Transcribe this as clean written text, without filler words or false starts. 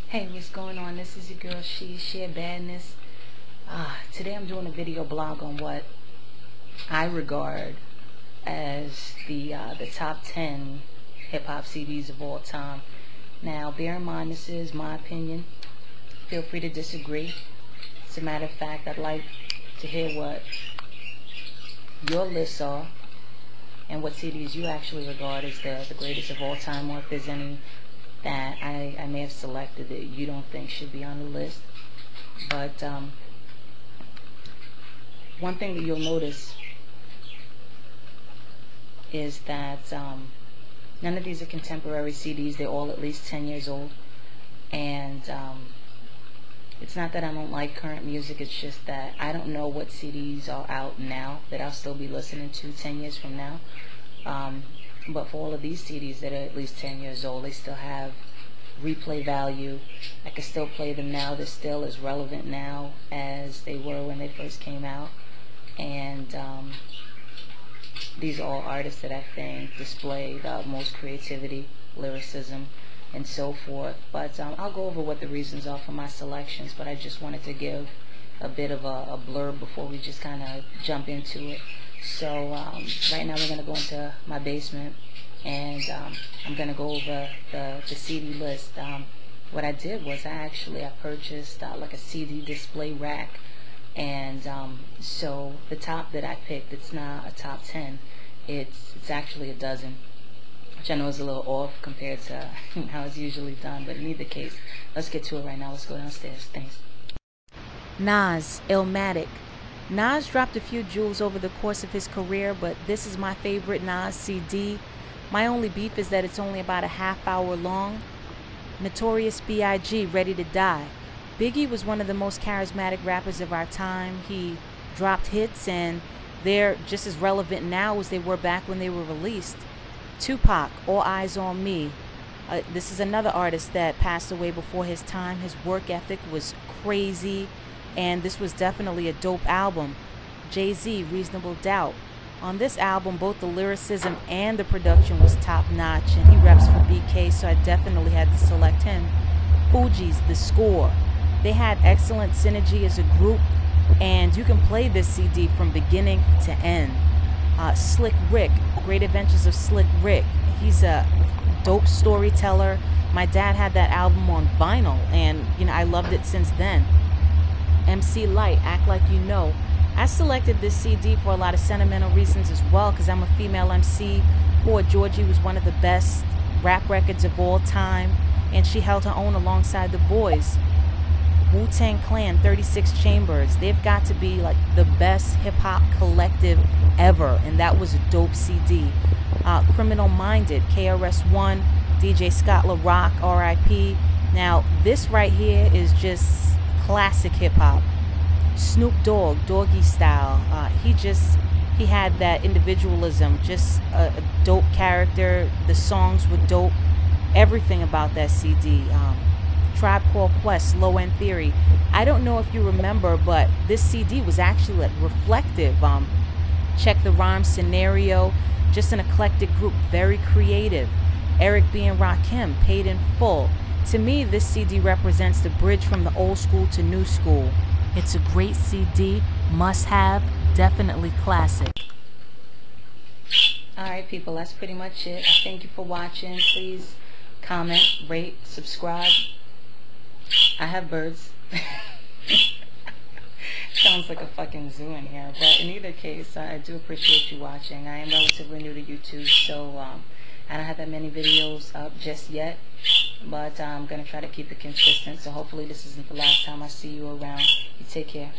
Hey, what's going on? This is your girl SHEE, Sheer Badness. Today I'm doing a video blog on what I regard as the top 10 hip-hop CDs of all time. Now, bear in mind, this is my opinion. Feel free to disagree. As a matter of fact, I'd like to hear what your lists are and what CDs you actually regard as the greatest of all time, or if there's any that I may have selected that you don't think should be on the list. But one thing that you'll notice is that none of these are contemporary CDs. They're all at least 10 years old. And it's not that I don't like current music, it's just that I don't know what CDs are out now that I'll still be listening to 10 years from now. But for all of these CDs that are at least 10 years old, they still have replay value. I can still play them now. They're still as relevant now as they were when they first came out. And these are all artists that I think display the most creativity, lyricism, and so forth. But I'll go over what the reasons are for my selections, but I just wanted to give a bit of a blurb before we just kind of jump into it. So right now we're going to go into my basement, and I'm going to go over the CD list. What I did was I purchased like a CD display rack, and so the top that I picked, it's not a top 10, it's actually a dozen, which I know is a little off compared to how it's usually done, but in either case, let's get to it right now. Let's go downstairs. Thanks. Nas Illmatic. Nas dropped a few jewels over the course of his career, but this is my favorite Nas CD. My only beef is that it's only about a half-hour long. Notorious B.I.G, Ready to Die. Biggie was one of the most charismatic rappers of our time. He dropped hits, and they're just as relevant now as they were back when they were released. Tupac, All Eyez on Me. This is another artist that passed away before his time. His work ethic was crazy, and this was definitely a dope album. Jay-Z, Reasonable Doubt. On this album, both the lyricism and the production was top-notch, and he reps for BK, so I definitely had to select him. Fugees The Score. They had excellent synergy as a group, and you can play this CD from beginning to end. Slick Rick, Great Adventures of Slick Rick. He's a dope storyteller. My dad had that album on vinyl, and I loved it since then. MC Lyte, Act Like You Know. I selected this CD for a lot of sentimental reasons as well, because I'm a female MC. Poor Georgie was one of the best rap records of all time, and she held her own alongside the boys. Wu-Tang Clan, 36 Chambers. They've got to be like the best hip-hop collective ever, and that was a dope CD. Criminal Minded, KRS One, DJ Scott LaRock, R.I.P. Now, this right here is just classic hip-hop. Snoop Dogg, Doggystyle. He had that individualism, just a dope character. The songs were dope. Everything about that CD. Tribe Called Quest, Low End Theory. I don't know if you remember, but this CD was actually like reflective. Check the Rhyme, Scenario. Just an eclectic group, very creative. Eric B. and Rakim, Paid in Full. To me, this CD represents the bridge from the old school to new school. It's a great CD, must have, definitely classic. Alright people, that's pretty much it. Thank you for watching. Please comment, rate, subscribe. I have birds. Sounds like a fucking zoo in here, but in either case, I do appreciate you watching. I am relatively new to YouTube, so I don't have that many videos up just yet, but I'm going to try to keep it consistent, so hopefully this isn't the last time I see you around. You take care.